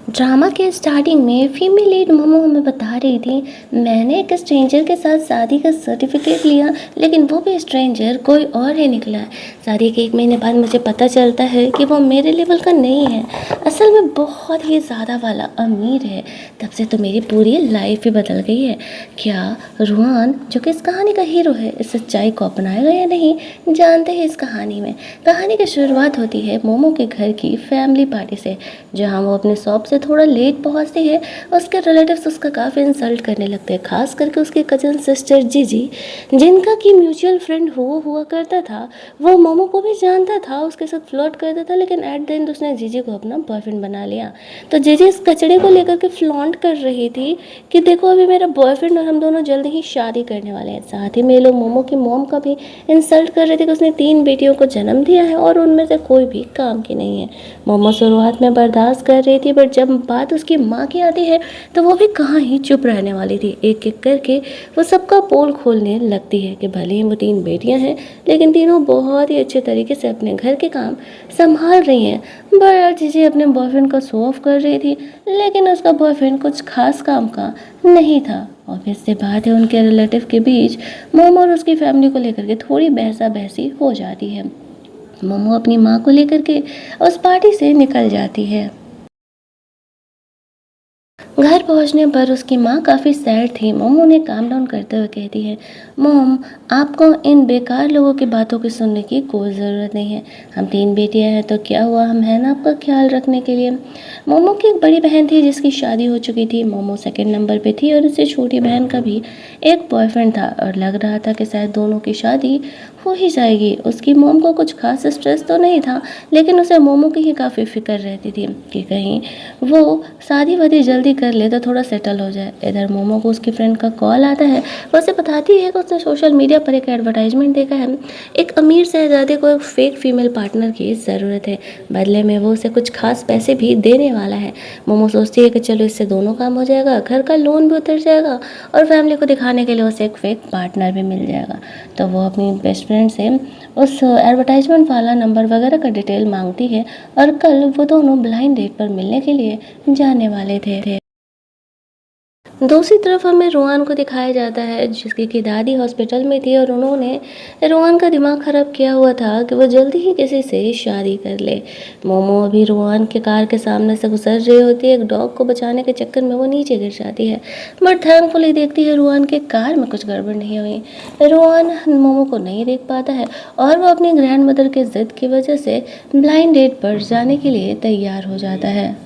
Drama के starting में female lead momo हमें बता रही थी, मैंने एक स्ट्रेंजर के साथ शादी का सर्टिफिकेट लिया, लेकिन वो भी स्ट्रेंजर कोई और ही निकला है। शादी के 1 महीने बाद मुझे पता चलता है कि वो मेरे लेवल का नहीं है, असल में बहुत ही ज़्यादा वाला अमीर है। तब से तो मेरी पूरी लाइफ ही बदल गई है। क्या रूहान, जो कि इस कहानी का हीरो है, इस सच्चाई को अपनाएगा या नहीं, जानते हैं इस कहानी में। कहानी की शुरुआत होती है मोमो के घर की फैमिली पार्टी से, जहाँ वो अपने शॉप से थोड़ा लेट पहुंचती है। उसके रिलेटिव्स उसका काफ़ी इंसल्ट करने लगते हैं, खास करके उसकी कजन सिस्टर जीजी, जिनका की म्यूचुअल फ्रेंड हुआ करता था। वो मोमो को भी जानता था, उसके साथ फ्लर्ट करता था, लेकिन एट द एंड उसने जीजी को अपना बॉयफ्रेंड बना लिया। तो जीजी इस कचड़े को लेकर के फ्लॉन्ट कर रही थी कि देखो अभी मेरा बॉयफ्रेंड और हम दोनों जल्द ही शादी करने वाले हैं। साथ ही में ये लोग मोमो की मॉम का भी इंसल्ट कर रहे थे कि उसने 3 बेटियों को जन्म दिया है और उनमें से कोई भी काम की नहीं है। मोमो शुरुआत में बर्दाश्त कर रही थी, बट जब बात उसकी माँ की आती है तो वो भी कहाँ ही चुप रहने वाली थी। एक एक करके वो सबका पोल खोलने लगती है कि भले ही वो 3 बेटियां हैं, लेकिन तीनों बहुत ही अच्छे तरीके से अपने घर के काम संभाल रही हैं। बट जीजी अपने बॉयफ्रेंड का शो ऑफ कर रही थी, लेकिन उसका बॉयफ्रेंड कुछ खास काम का नहीं था। ऑब्वियस सी बात है, उनके रिलेटिव के बीच मोमो और उसकी फैमिली को लेकर के थोड़ी बहसा बहसी हो जाती है। मोमो अपनी माँ को लेकर के उस पार्टी से निकल जाती है। घर पहुंचने पर उसकी माँ काफ़ी सैड थी। मोमो उन्हें काम डाउन करते हुए कहती है, मोम, आपको इन बेकार लोगों की बातों की सुनने की कोई ज़रूरत नहीं है। हम 3 बेटियां हैं तो क्या हुआ, हम हैं ना आपका ख्याल रखने के लिए। मोमो की एक बड़ी बहन थी जिसकी शादी हो चुकी थी। मोमो सेकंड नंबर पे थी और उससे छोटी बहन का भी एक बॉयफ्रेंड था और लग रहा था कि शायद दोनों की शादी हो ही जाएगी। उसकी मोम को कुछ खास स्ट्रेस तो नहीं था, लेकिन उसे मोमो की ही काफ़ी फिक्र रहती थी कि कहीं वो शादी वादी जल्दी कर ले तो थोड़ा सेटल हो जाए। इधर मोमो को उसकी फ्रेंड का कॉल आता है। वो उसे बताती है कि उसने सोशल मीडिया पर एक एडवर्टाइजमेंट देखा है, एक अमीर शहजादे को एक फेक फीमेल पार्टनर की ज़रूरत है, बदले में वो उसे कुछ खास पैसे भी देने वाला है। मोमो सोचती है कि चलो इससे दोनों काम हो जाएगा, घर का लोन भी उतर जाएगा और फैमिली को दिखाने के लिए उसे एक फेक पार्टनर भी मिल जाएगा। तो वो अपनी बेस्ट फ्रेंड से उस एडवर्टाइजमेंट वाला नंबर वगैरह का डिटेल मांगती है और कल वो दोनों ब्लाइंड डेट पर मिलने के लिए जाने वाले थे। दूसरी तरफ हमें रोहान को दिखाया जाता है, जिसकी की दादी हॉस्पिटल में थी और उन्होंने रोहान का दिमाग ख़राब किया हुआ था कि वो जल्दी ही किसी से शादी कर ले। मोमो अभी रोहान के कार के सामने से गुजर रही होती है। एक डॉग को बचाने के चक्कर में वो नीचे गिर जाती है, बट थैंकफुली देखती है रोहान के कार में कुछ गड़बड़ नहीं हुई। रोहान मोमो को नहीं देख पाता है और वो अपनी ग्रैंड मदर के ज़िद की वजह से ब्लाइंड डेट पर जाने के लिए तैयार हो जाता है।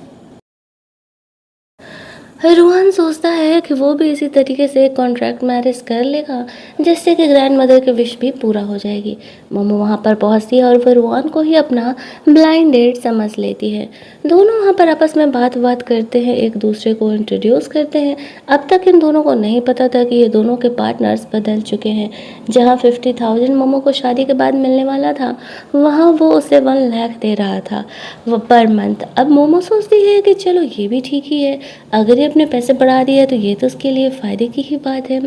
रोहन सोचता है कि वो भी इसी तरीके से कॉन्ट्रैक्ट मैरिज कर लेगा, जिससे कि ग्रैंड मदर की विश भी पूरा हो जाएगी। मोमो वहाँ पर पहुँचती है और फिर रोहन को ही अपना ब्लाइंड डेट समझ लेती है। दोनों वहाँ पर आपस में बात करते हैं, एक दूसरे को इंट्रोड्यूस करते हैं। अब तक इन दोनों को नहीं पता था कि ये दोनों के पार्टनर्स बदल चुके हैं। जहाँ 50,000 मोमो को शादी के बाद मिलने वाला था, वहाँ वो उसे 1 लाख दे रहा था वो पर मंथ। अब मोमो सोचती है कि चलो ये भी ठीक ही है, अगर ये अपने पैसे बढ़ा दिए तो ये तो उसके लिए फ़ायदे की ही बात है।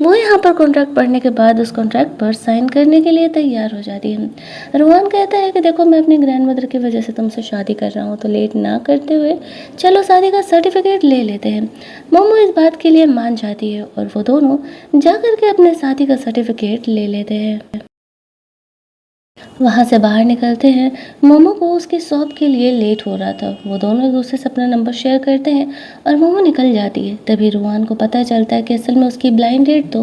वो यहाँ पर कॉन्ट्रैक्ट पढ़ने के बाद उस कॉन्ट्रैक्ट पर साइन करने के लिए तैयार हो जाती है। रोहन कहता है कि देखो, मैं अपनी ग्रैंड मदर की वजह से तुमसे शादी कर रहा हूँ, तो लेट ना करते हुए चलो शादी का सर्टिफिकेट ले लेते हैं। मोमो इस बात के लिए मान जाती है और वो दोनों जा कर के अपने शादी का सर्टिफिकेट ले लेते हैं। वहाँ से बाहर निकलते हैं। मोमो को उसके शॉप के लिए लेट हो रहा था। वो दोनों एक दूसरे से अपना नंबर शेयर करते हैं और मोमो निकल जाती है। तभी रोहन को पता चलता है कि असल में उसकी ब्लाइंड डेट तो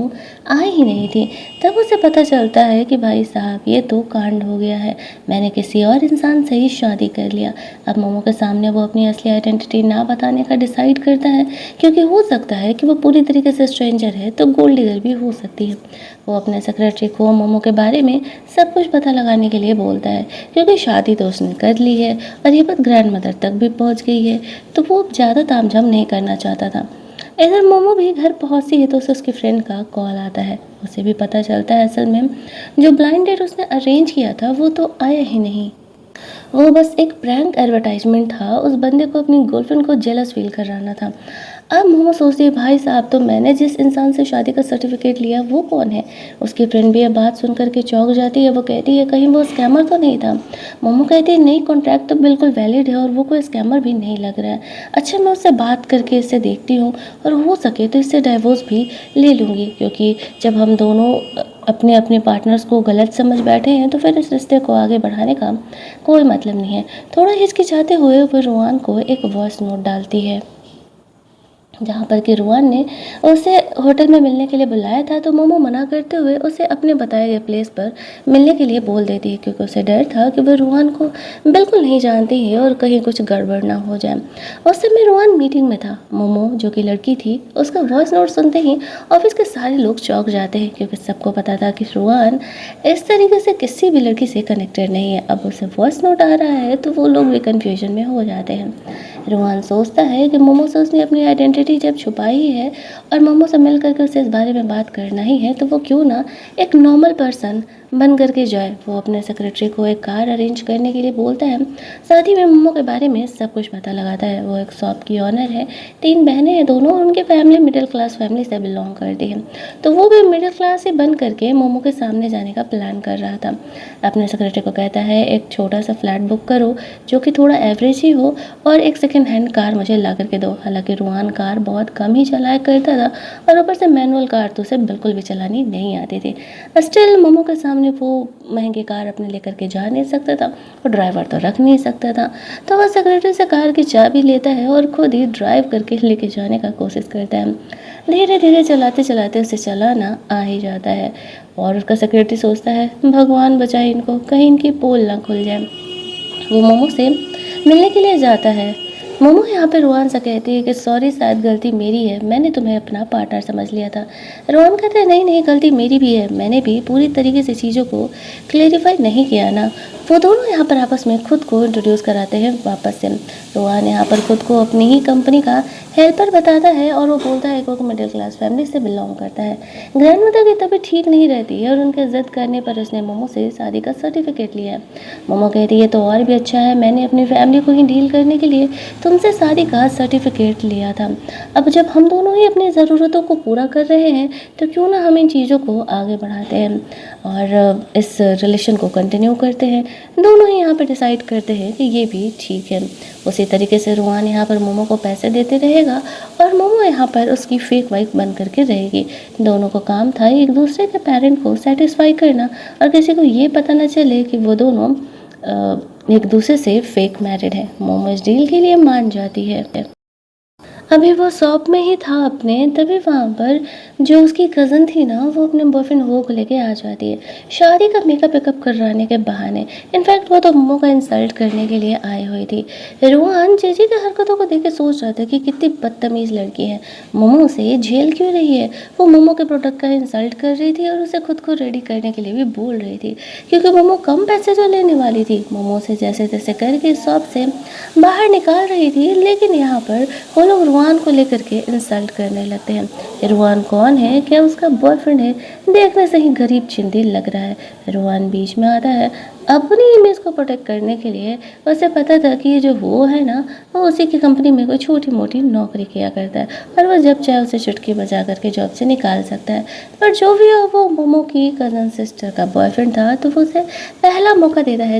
आई ही नहीं थी। तब उसे पता चलता है कि भाई साहब, ये तो कांड हो गया है, मैंने किसी और इंसान से ही शादी कर लिया। अब मोमो के सामने वो अपनी असली आइडेंटिटी ना बताने का डिसाइड करता है, क्योंकि हो सकता है कि वो पूरी तरीके से स्ट्रेंजर है तो गोल्ड डिगर भी हो सकती है। वो अपने सेक्रेटरी को मोमो के बारे में सब कुछ पता लगाने के लिए बोलता है, क्योंकि शादी तो उसने कर ली है और ये बात ग्रैंड मदर तक भी पहुंच गई है, तो वो ज़्यादा तामझाम नहीं करना चाहता था। इधर मोमो भी घर पहुंचती है तो उसे उसकी फ्रेंड का कॉल आता है। उसे भी पता चलता है असल में जो ब्लाइंड डेट उसने अरेंज किया था वो तो आया ही नहीं, वो बस एक प्रैंक एडवर्टाइजमेंट था। उस बंदे को अपनी गर्लफ्रेंड को जेलस फील कराना था। अब मोमो सोचती है भाई साहब, तो मैंने जिस इंसान से शादी का सर्टिफिकेट लिया वो कौन है। उसकी फ्रेंड भी ये बात सुन कर के चौंक जाती है। वो कहती है कहीं वो स्कैमर तो नहीं था। मोमो कहती है नहीं, कॉन्ट्रैक्ट तो बिल्कुल वैलिड है और वो कोई स्कैमर भी नहीं लग रहा है। अच्छा, मैं उससे बात करके इससे देखती हूँ और हो सके तो इससे डाइवोर्स भी ले लूँगी, क्योंकि जब हम दोनों अपने अपने पार्टनर्स को गलत समझ बैठे हैं तो फिर इस रिश्ते को आगे बढ़ाने का कोई मतलब नहीं है। थोड़ा हिचकिचाते हुए वो रुआन को एक वॉइस नोट डालती है, जहाँ पर कि रुआन ने उसे होटल में मिलने के लिए बुलाया था। तो मोमो मना करते हुए उसे अपने बताए गए प्लेस पर मिलने के लिए बोल देती है, क्योंकि उसे डर था कि वह रुआन को बिल्कुल नहीं जानती है और कहीं कुछ गड़बड़ ना हो जाए। उस समय रुआन मीटिंग में था। मोमो जो कि लड़की थी, उसका वॉइस नोट सुनते ही ऑफिस के सारे लोग चौंक जाते हैं, क्योंकि सबको पता था कि रुआन इस तरीके से किसी भी लड़की से कनेक्टेड नहीं है। अब उसे वॉइस नोट आ रहा है तो वो लोग भी कन्फ्यूजन में हो जाते हैं। रुआन सोचता है कि मोमो से उसने अपनी आइडेंटिटी जब छुपाई ही है और मोमो से मिल करके उसे इस बारे में बात करना ही है, तो वो क्यों ना एक नॉर्मल पर्सन बन करके जाए। वो अपने सेक्रेटरी को एक कार अरेंज करने के लिए बोलता है। साथ ही में मोमो के बारे में सब कुछ पता लगाता है। वो एक शॉप की ऑनर है, 3 बहनें हैं दोनों, और उनकी फैमिली मिडिल क्लास फैमिली से बिलोंग करती है। तो वो भी मिडिल क्लास से बन करके मोमो के सामने जाने का प्लान कर रहा था। अपने सेक्रेटरी को कहता है एक छोटा सा फ्लैट बुक करो जो कि थोड़ा एवरेज ही हो, और एक सेकेंड हैंड कार मुझे ला करके दो। हालांकि रुआन कार बहुत कम ही चलाया करता था और ऊपर से मैनुअल कार तो उसे बिल्कुल भी चलानी नहीं आती थी। स्टिल मोमो के सामने वो महंगी कार अपने लेकर के जा नहीं सकता था और ड्राइवर तो रख नहीं सकता था। तो वह सेक्रेटरी से कार की चाबी लेता है और खुद ही ड्राइव करके लेके जाने का कोशिश करता है। धीरे धीरे चलाते चलाते उसे चलाना आ ही जाता है और उसका सेक्रेटरी सोचता है भगवान बचाए इनको, कहीं इनकी पोल ना खुल जाए। वो मोमो से मिलने के लिए जाता है। मोमो यहाँ पे रुआन से कहती है कि सॉरी, शायद गलती मेरी है, मैंने तुम्हें अपना पार्टनर समझ लिया था। रुआन कहता है नहीं नहीं, गलती मेरी भी है, मैंने भी पूरी तरीके से चीज़ों को क्लेरिफाई नहीं किया ना। वो दोनों यहाँ पर आपस में खुद को इंट्रोड्यूस कराते हैं वापस से। रुआन यहाँ पर खुद को अपनी ही कंपनी का हेल्पर बताता है और वो बोलता है कि वो मिडिल क्लास फैमिली से बिलोंग करता है। ग्रैंड मदर की तबीयत ठीक नहीं रहती है और उनके ज़िद करने पर उसने मोमो से शादी का सर्टिफिकेट लिया है। मोमो कहती है तो और भी अच्छा है, मैंने अपनी फैमिली को ही डील करने के लिए तुमसे शादी का सर्टिफिकेट लिया था। अब जब हम दोनों ही अपनी ज़रूरतों को पूरा कर रहे हैं तो क्यों ना हम इन चीज़ों को आगे बढ़ाते हैं और इस रिलेशन को कंटिन्यू करते हैं। दोनों ही यहाँ पर डिसाइड करते हैं कि ये भी ठीक है। उसी तरीके से रुआन यहाँ पर मोमो को पैसे देते रहेगा और मोमो यहाँ पर उसकी फेक वाइफ बन करके रहेगी। दोनों को काम था एक दूसरे के पेरेंट को सेटिस्फाई करना और किसी को ये पता न चले कि वो दोनों एक दूसरे से फेक मैरिड है। मोमो इस डील के लिए मान जाती है। अभी वो शॉप में ही था अपने, तभी वहाँ पर जो उसकी कज़न थी ना, वो अपने बॉयफ्रेंड वो को लेके आ जाती है शादी का मेकअप वेकअप करवाने के बहाने। इनफैक्ट वो तो मोमो का इंसल्ट करने के लिए आई हुई थी। रुआन जेजी की हरकतों को देख के सोच रहा था कि कितनी बदतमीज़ लड़की है, मोमो से झेल क्यों रही है। वो मोमो के प्रोडक्ट का इंसल्ट कर रही थी और उसे खुद को रेडी करने के लिए भी बोल रही थी, क्योंकि मोमो कम पैसे तो लेने वाली थी। मोमो से जैसे तैसे करके शॉप से बाहर निकाल रही थी, लेकिन यहाँ पर वो लोग रुआन को लेकर के इंसल्ट करने लगते हैं। रुआन कौन है, क्या उसका बॉयफ्रेंड है, देखने से ही गरीब चिंदी लग रहा है। रुआन बीच में आता है अपनी इमेज को प्रोटेक्ट करने के लिए। उसे पता था कि ये जो वो है ना, वो उसी की कंपनी में कोई छोटी मोटी नौकरी किया करता है और वो जब चाहे उसे चुटकी बजा करके जॉब से निकाल सकता है। पर जो भी हो, वो मोमो की कज़न सिस्टर का बॉयफ्रेंड था, तो वो उसे पहला मौका देता है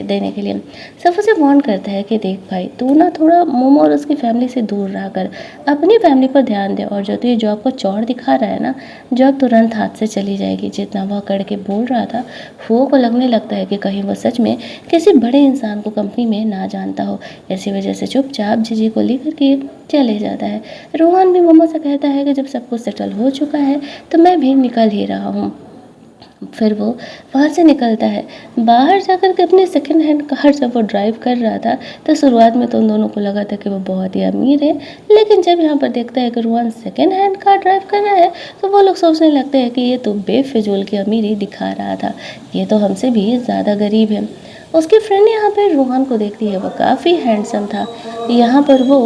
देने के लिए। सब उसे वार्न करता है कि देख भाई, तू ना थोड़ा मोमो और उसकी फैमिली से दूर रहा कर, अपनी फैमिली पर ध्यान दे, और जो तू ये जॉब को चौड़ दिखा रहा है ना, जॉब तुरंत हाथ से चली जाएगी। जितना वह करके बोल रहा था, वो को लगने लगता है कि कहीं वो सच में किसी बड़े इंसान को कंपनी में ना जानता हो। इसी वजह से चुपचाप जीजी को लेकर के चले जाता है। रोहन भी मोमो से कहता है कि जब सब कुछ सेटल हो चुका है तो मैं भी निकल ही रहा हूँ। फिर वो वहाँ से निकलता है। बाहर जाकर के अपने सेकंड हैंड कार जब वो ड्राइव कर रहा था, तो शुरुआत में तो उन दोनों को लगा था कि वो बहुत ही अमीर है, लेकिन जब यहाँ पर देखता है कि Rohan second hand car drive कर रहा है, तो वो लोग सोचने लगते हैं कि ये तो बेफिजूल की अमीरी दिखा रहा था, ये तो हमसे भी ज़्यादा गरीब है। उसकी फ्रेंड यहाँ पर रोहन को देखती है, वो काफ़ी हैंडसम था। यहाँ पर वो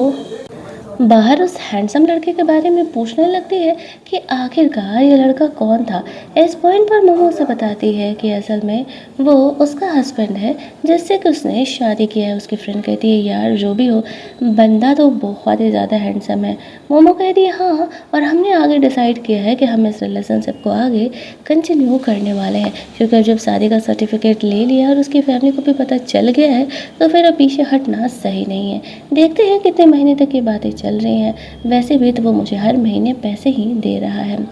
बाहर उस हैंडसम लड़के के बारे में पूछने लगती है कि आखिरकार ये लड़का कौन था। इस पॉइंट पर मोमो उसे बताती है कि असल में वो उसका हस्बैंड है जिससे कि उसने शादी किया है। उसकी फ्रेंड कहती है यार जो भी हो बंदा तो बहुत ही ज़्यादा हैंडसम है। मोमो कहती है हाँ, और हमने आगे डिसाइड किया है कि हम इस रिलेशनशिप को आगे कंटिन्यू करने वाले हैं, क्योंकि अब जब शादी का सर्टिफिकेट ले लिया और उसकी फैमिली को भी पता चल गया है तो फिर अब पीछे हटना सही नहीं है। देखते हैं कितने महीने तक ये बातें चल रही हैं। वैसे भी तो वो मुझे हर महीने पैसे ही दे रहा है।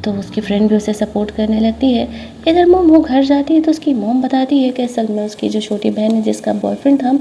तो उसकी फ्रेंड भी उसे सपोर्ट करने लगती है। इधर मोमो घर जाती है तो उसकी मॉम बताती है कि असल में उसकी जो छोटी बहन है जिसका बॉयफ्रेंड था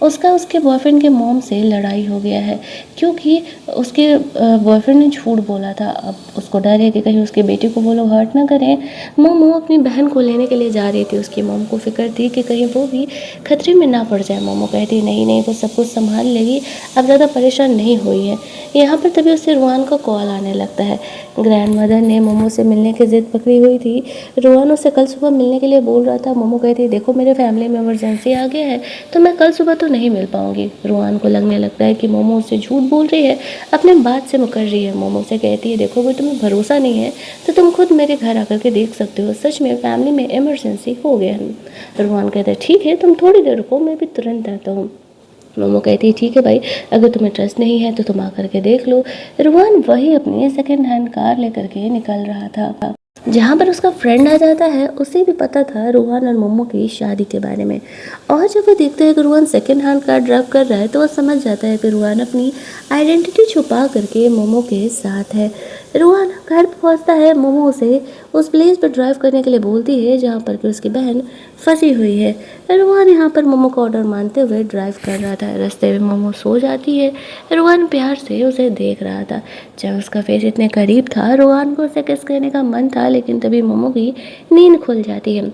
उसका उसके बॉयफ्रेंड के मॉम से लड़ाई हो गया है, क्योंकि उसके बॉयफ्रेंड ने झूठ बोला था। अब उसको डर है कि कहीं उसकी बेटी को वो लोग हर्ट ना करें। मोमो अपनी बहन को लेने के लिए जा रही थी। उसकी मॉम को फिक्र थी कि कहीं वो भी खतरे में ना पड़ जाए। मोमो कहती नहीं नहीं वो सब कुछ संभाल लेगी, अब ज़्यादा परेशान नहीं हुई है। यहाँ पर तभी उससे रुआन का कॉल आने लगता है। ग्रैंड मदर ने मोमो से मिलने की ज़िद पकड़ी हुई थी। रुआन उससे कल सुबह मिलने के लिए बोल रहा था। मोमो कहती है देखो मेरे फैमिली में इमरजेंसी आ गया है तो मैं कल सुबह तो नहीं मिल पाऊंगी। रुआन को लगने लगता है कि मोमो उससे झूठ बोल रही है, अपने बात से मुकर रही है। मोमो से कहती है देखो अगर तुम्हें भरोसा नहीं है तो तुम खुद मेरे घर आकर के देख सकते हो, सच में फैमिली में इमरजेंसी हो गया है। रुआन कहता है ठीक है तुम थोड़ी देर रुको, मैं भी तुरंत आता हूँ। मोमो कहती है ठीक है भाई, अगर तुम्हें ट्रस्ट नहीं है तो तुम आकर के देख लो। रुआन वही अपनी सेकेंड हैंड कार लेकर के निकल रहा था। जहाँ पर उसका फ्रेंड आ जाता है, उसे भी पता था रुहान और मोमो की शादी के बारे में। और जब वो देखता है कि Ruhan second hand car drive कर रहा है तो वो समझ जाता है कि रुहान अपनी आइडेंटिटी छुपा करके मोमो के साथ है। रुहान घर पहुँचता है। मोमो उसे उस प्लेस पर ड्राइव करने के लिए बोलती है जहाँ पर कि उसकी बहन फंसी हुई है। रुहान यहाँ पर मोमो का ऑर्डर मानते हुए ड्राइव कर रहा था। रास्ते में मोमो सो जाती है। रुहान प्यार से उसे देख रहा था। जब उसका फेस इतने करीब था रुहान को उसे किस करने का मन था, लेकिन तभी मोमो की नींद खुल जाती है।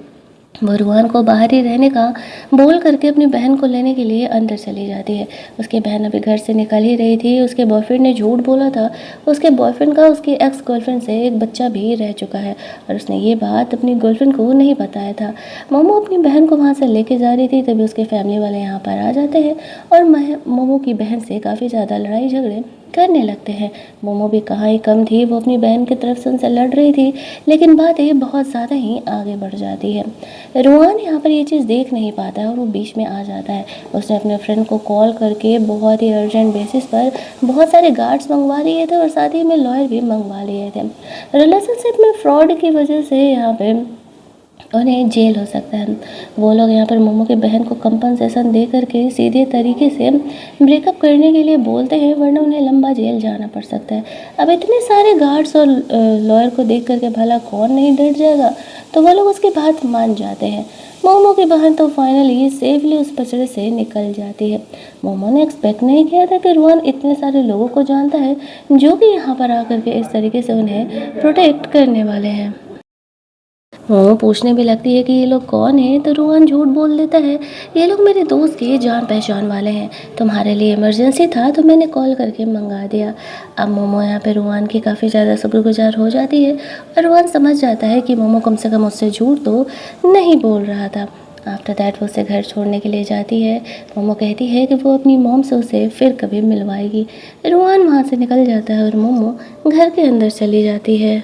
वो रुहान को बाहर ही रहने का बोल करके अपनी बहन को लेने के लिए अंदर चली जाती है। उसकी बहन अभी घर से निकल ही रही थी। उसके बॉयफ्रेंड ने झूठ बोला था। उसके बॉयफ्रेंड का उसकी एक्स गर्लफ्रेंड से एक बच्चा भी रह चुका है और उसने ये बात अपनी गर्लफ्रेंड को नहीं बताया था। मोमो अपनी बहन को वहाँ से लेके जा रही थी, तभी उसके फैमिली वाले यहाँ पर आ जाते हैं और मोमो की बहन से काफ़ी ज़्यादा लड़ाई झगड़े करने लगते हैं। मोमो भी कहाँ ही कम थी, वो अपनी बहन की तरफ से उनसे लड़ रही थी, लेकिन बातें बहुत ज़्यादा ही आगे बढ़ जाती है। रुहान यहाँ पर ये चीज़ देख नहीं पाता है और वो बीच में आ जाता है। उसने अपने फ्रेंड को कॉल करके बहुत ही अर्जेंट बेसिस पर बहुत सारे गार्ड्स मंगवा लिए थे और साथ ही में लॉयर भी मंगवा लिए थे। रिलेशनशिप में फ्रॉड की वजह से यहाँ पे उन्हें जेल हो सकता है। वो लोग यहाँ पर मोमो की बहन को कंपनसेशन दे करके सीधे तरीके से ब्रेकअप करने के लिए बोलते हैं, वरना उन्हें लंबा जेल जाना पड़ सकता है। अब इतने सारे गार्ड्स और लॉयर को देख करके भला कौन नहीं डर जाएगा, तो वो लोग उसकी बात मान जाते हैं। मोमो की बहन तो फाइनली सेफली उस पचड़े से निकल जाती है। मोमो ने एक्सपेक्ट नहीं किया था कि रुहान इतने सारे लोगों को जानता है जो कि यहाँ पर आकर के इस तरीके से उन्हें प्रोटेक्ट करने वाले हैं। मोमो पूछने भी लगती है कि ये लोग कौन हैं, तो रुहान झूठ बोल देता है ये लोग मेरे दोस्त के जान पहचान वाले हैं, तुम्हारे लिए इमरजेंसी था तो मैंने कॉल करके मंगा दिया। अब मोमो यहाँ पे रुहान की काफ़ी ज़्यादा शुक्रगुजार हो जाती है और रुहान समझ जाता है कि मोमो कम से कम उससे झूठ तो नहीं बोल रहा था। आफ्टर दैट वो उसे घर छोड़ने के लिए जाती है। मोमो कहती है कि वो अपनी मॉम से उसे फिर कभी मिलवाएगी। रुहान वहाँ से निकल जाता है और मोमो घर के अंदर चली जाती है।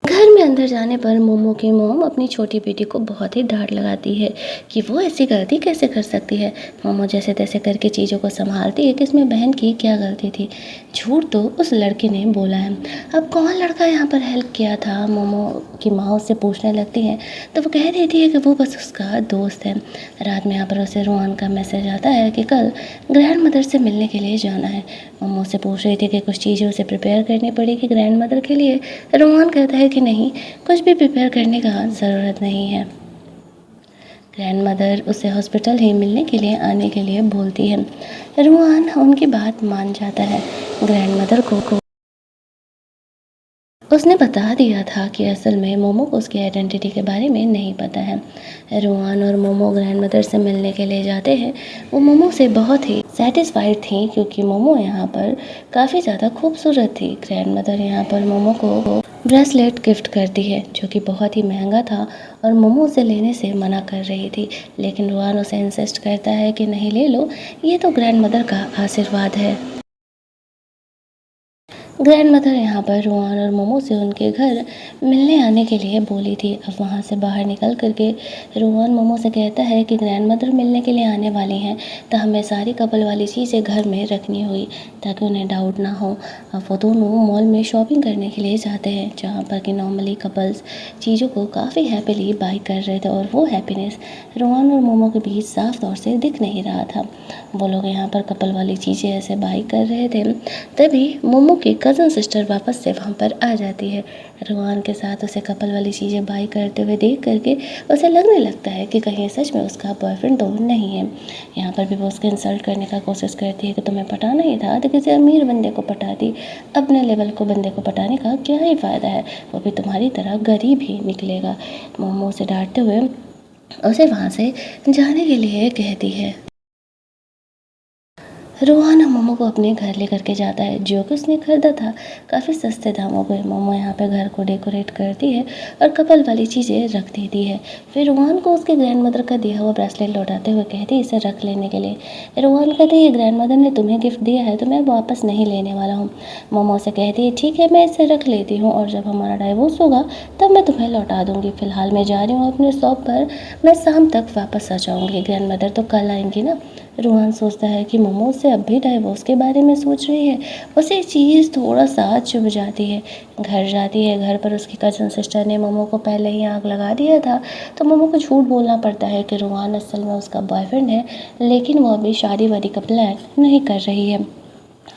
घर में अंदर जाने पर मोमो की मॉम अपनी छोटी बेटी को बहुत ही डांट लगाती है कि वो ऐसी गलती कैसे कर सकती है। मोमो जैसे तैसे करके चीज़ों को संभालती है कि इसमें बहन की क्या गलती थी, झूठ तो उस लड़के ने बोला है। अब कौन लड़का यहाँ पर हेल्प किया था, मोमो की माँ उससे पूछने लगती है तो वो कह देती है कि वो बस उसका दोस्त है। रात में यहाँ पर उसे रुहान का मैसेज आता है कि कल ग्रैंड मदर से मिलने के लिए जाना है। मोमो से पूछ रही थी कि कुछ चीज़ें उसे प्रिपेयर करनी पड़ेगी ग्रैंड मदर के लिए। रुहान कहता है कि नहीं, कुछ भी प्रिपेयर करने का ज़रूरत नहीं है। ग्रैंड मदर उसे हॉस्पिटल ही मिलने के लिए आने के लिए बोलती है। रुहान उनकी बात मान जाता है। ग्रैंड मदर को उसने बता दिया था कि असल में मोमो को उसकी आइडेंटिटी के बारे में नहीं पता है। रुहान और मोमो ग्रैंड मदर से मिलने के लिए जाते हैं। वो मोमो से बहुत ही सेटिस्फाइड थी क्योंकि मोमो यहाँ पर काफ़ी ज़्यादा खूबसूरत थी। ग्रैंड मदर यहाँ पर मोमो को ब्रेसलेट गिफ्ट करती है जो कि बहुत ही महंगा था और मोमो उसे लेने से मना कर रही थी, लेकिन रुआन उसे इंसिस्ट करता है कि नहीं ले लो, ये तो ग्रैंड मदर का आशीर्वाद है। ग्रैंड मदर यहाँ पर रुआन और मोमो से उनके घर मिलने आने के लिए बोली थी। अब वहाँ से बाहर निकल करके रुआन मोमो से कहता है कि ग्रैंड मदर मिलने के लिए आने वाली हैं, तो हमें सारी कपल वाली चीज़ें घर में रखनी हुई ताकि उन्हें डाउट ना हो। अब वो दोनों मॉल में शॉपिंग करने के लिए जाते हैं, जहाँ पर कि नॉर्मली कपल्स चीज़ों को काफ़ी हैप्पीली बाई कर रहे थे और वो हैप्पीनेस रुआन और मोमो के बीच साफ तौर से दिख नहीं रहा था। वो लोग यहाँ पर कपल वाली चीज़ें ऐसे बाई कर रहे थे, तभी मोमो की कज़न सिस्टर वापस से वहाँ पर आ जाती है। रुआन के साथ उसे कपल वाली चीज़ें बाई करते हुए देख करके उसे लगने लगता है कि कहीं सच में उसका बॉयफ्रेंड तो नहीं है। यहाँ पर भी वो उसके इंसल्ट करने का कोशिश करती है कि तुम्हें पटाना ही था तो किसी अमीर बंदे को पटाती, अपने लेवल को बंदे को पटाने का क्या ही फ़ायदा है, वो भी तुम्हारी तरह गरीब ही निकलेगा। मोमो उसे डांटते हुए उसे वहाँ से जाने के लिए कहती है। रोहन मोमो को अपने घर लेकर के जाता है, जो कि उसने खरीदा था काफ़ी सस्ते दामों पे। मोमो यहाँ पे घर को डेकोरेट करती है और कपल वाली चीज़ें रख देती है। फिर रोहन को उसके ग्रैंड मदर का दिया हुआ ब्रेसलेट लौटाते हुए कहती है इसे रख लेने के लिए। रोहन कहते हैं ग्रैंड मदर ने तुम्हें गिफ्ट दिया है तो मैं वापस नहीं लेने वाला हूँ। मोमो से कहती है ठीक है, मैं इसे रख लेती हूँ और जब हमारा डाइवोर्स होगा तब मैं तुम्हें लौटा दूँगी। फ़िलहाल मैं जा रही हूँ अपने शॉप पर, मैं शाम तक वापस आ जाऊँगी, ग्रैंड मदर तो कल आएंगी ना। रोहन सोचता है कि मोमो से अब भी डाइवोर्स के बारे में सोच रही है। उसे चीज़ थोड़ा सा चुभ जाती है। घर जाती है, घर पर उसकी कज़न सिस्टर ने मोमो को पहले ही आग लगा दिया था, तो मोमो को झूठ बोलना पड़ता है कि रोहन असल में उसका बॉयफ्रेंड है, लेकिन वो अभी शादी वादी का प्लान नहीं कर रही है।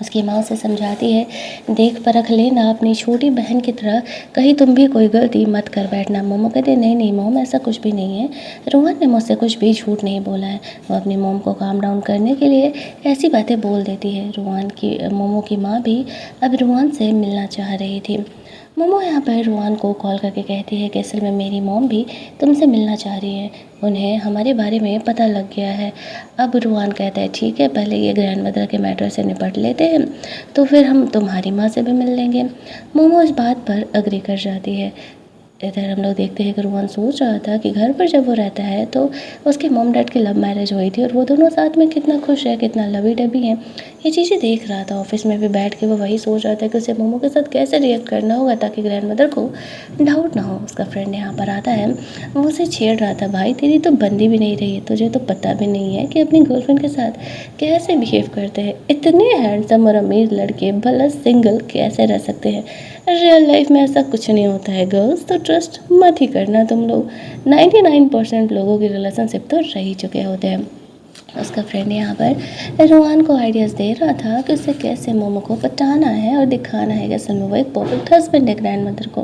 उसकी माँ उसे समझाती है देख परख लेना अपनी छोटी बहन की तरह, कहीं तुम भी कोई गलती मत कर बैठना। मोमो कहते नहीं नहीं मोम, ऐसा कुछ भी नहीं है, रोहन ने मुझसे कुछ भी झूठ नहीं बोला है। वो अपनी मोम को काम डाउन करने के लिए ऐसी बातें बोल देती है। मोमो की माँ भी अब रोहन से मिलना चाह रही थी। मोमो यहाँ पर रोहन को कॉल करके कहती है कि असल में मेरी मॉम भी तुमसे मिलना चाह रही है, उन्हें हमारे बारे में पता लग गया है। अब रोहन कहता है ठीक है, पहले ये ग्रैंड मदर के मैटर से निपट लेते हैं, तो फिर हम तुम्हारी माँ से भी मिल लेंगे। मोमो इस बात पर अग्री कर जाती है। इधर हम लोग देखते हैं कि रोहन सोच रहा था कि घर पर जब वो रहता है तो उसके मॉम डैड की लव मैरिज हुई थी और वो दोनों साथ में कितना खुश है, कितना लवी डबी हैं, ये चीज़ें देख रहा था। ऑफिस में भी बैठ के वो वही सोच रहा था कि उसे मोमो के साथ कैसे रिएक्ट करना होगा ताकि ग्रैंड मदर को डाउट ना हो। उसका फ्रेंड यहाँ पर आता है, वो उसे छेड़ रहा था, भाई तेरी तो बंदी भी नहीं रही है, तुझे तो पता भी नहीं है कि अपनी गर्लफ्रेंड के साथ कैसे बिहेव करते हैं। इतने हैंडसम और अमीर लड़के भला सिंगल कैसे रह सकते हैं। रियल लाइफ में ऐसा कुछ नहीं होता है गर्ल्स, तो ट्रस्ट मत ही करना तुम लोग। 99% लोगों की रिलेशनशिप तो रह ही चुके होते हैं। उसका फ्रेंड यहाँ पर रोहन को आइडियाज़ दे रहा था कि उसे कैसे मोमो को पटाना है और दिखाना है कि असल में वो एक परफेक्ट हस्बैंड है ग्रैंड मदर को।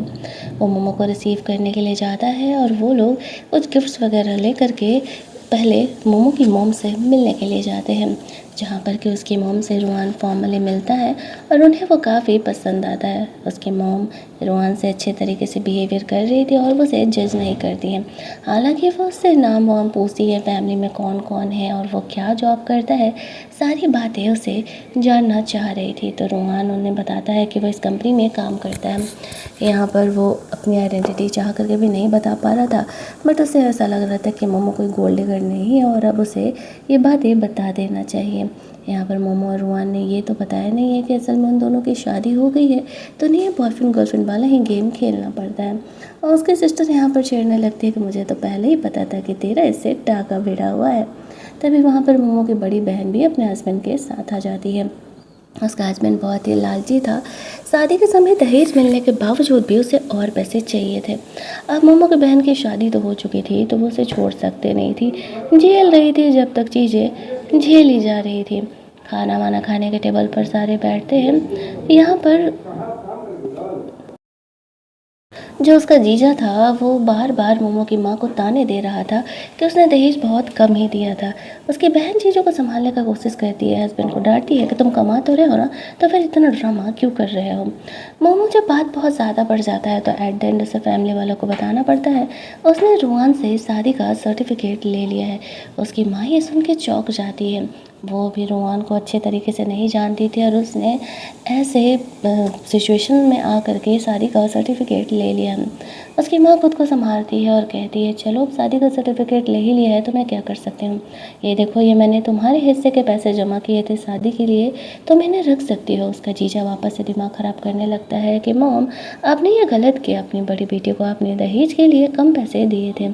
वो मोमो को रिसीव करने के लिए जाता है और वो लोग कुछ गिफ्ट्स वगैरह ले करके पहले मोमो की मॉम से मिलने के लिए जाते हैं, जहाँ पर कि उसकी मॉम से रोहन फॉर्मली मिलता है और उन्हें वो काफ़ी पसंद आता है। उसकी मॉम रोहन से अच्छे तरीके से बिहेवियर कर रही थी और वो उसे जज नहीं करती हैं। हालांकि वो उससे नाम वाम पूछती है, फैमिली में कौन कौन है और वो क्या जॉब करता है, सारी बातें उसे जानना चाह रही थी। तो रोहन उन्हें बताता है कि वो इस कंपनी में काम करता है। यहाँ पर वो अपनी आइडेंटिटी चाह करके भी नहीं बता पा रहा था, बट उसे ऐसा लग रहा था कि मोमो कोई गोल्ड डिगर नहीं है और अब उसे ये बातें बता देना चाहिए। यहाँ पर मोमो और रोहन ने ये तो बताया नहीं है कि असल में उन दोनों की शादी हो गई है, तो नहीं बॉयफ्रेंड गर्लफ्रेंड वाला ही गेम खेलना पड़ता है। और उसकी सिस्टर यहाँ पर छेड़ने लगती है कि मुझे तो पहले ही पता था कि तेरा इससे टाका भिड़ा हुआ है। तभी वहाँ पर मोमो की बड़ी बहन भी अपने हस्बैंड के साथ आ जाती है। उसका हस्बैंड बहुत ही लालची था, शादी के समय दहेज मिलने के बावजूद भी उसे और पैसे चाहिए थे। अब मोमो की बहन की शादी तो हो चुकी थी, तो वो उसे छोड़ सकते नहीं थी, झेल रही थी जब तक चीज़ें झेली जा रही थी। खाना वाना खाने के टेबल पर सारे बैठते हैं। यहाँ पर जो उसका जीजा था वो बार बार मोमो की माँ को ताने दे रहा था कि उसने दहेज बहुत कम ही दिया था। उसकी बहन चीज़ों को संभालने का कोशिश करती है, हस्बैंड को डांटती है कि तुम कमा तो रहे हो ना, तो फिर इतना ड्रामा क्यों कर रहे हो। मोमो जब बात बहुत ज़्यादा बढ़ जाता है तो एट द एंड उसे फैमिली वालों को बताना पड़ता है उसने रोहन से शादी का सर्टिफिकेट ले लिया है। उसकी माँ ये सुन के चौंक जाती है। वो भी रोहान को अच्छे तरीके से नहीं जानती थी और उसने ऐसे सिचुएशन में आकर के शादी का सर्टिफिकेट ले लिया। उसकी माँ खुद को संभालती है और कहती है, चलो शादी का सर्टिफिकेट ले ही लिया है तो मैं क्या कर सकती हूँ। ये देखो, ये मैंने तुम्हारे हिस्से के पैसे जमा किए थे शादी के लिए, तो मैंने रख सकती हो। उसका जीजा वापस से दिमाग ख़राब करने लगता है कि मॉम, आपने ये गलत किया, अपनी बड़ी बेटी को आपने दहेज के लिए कम पैसे दिए थे।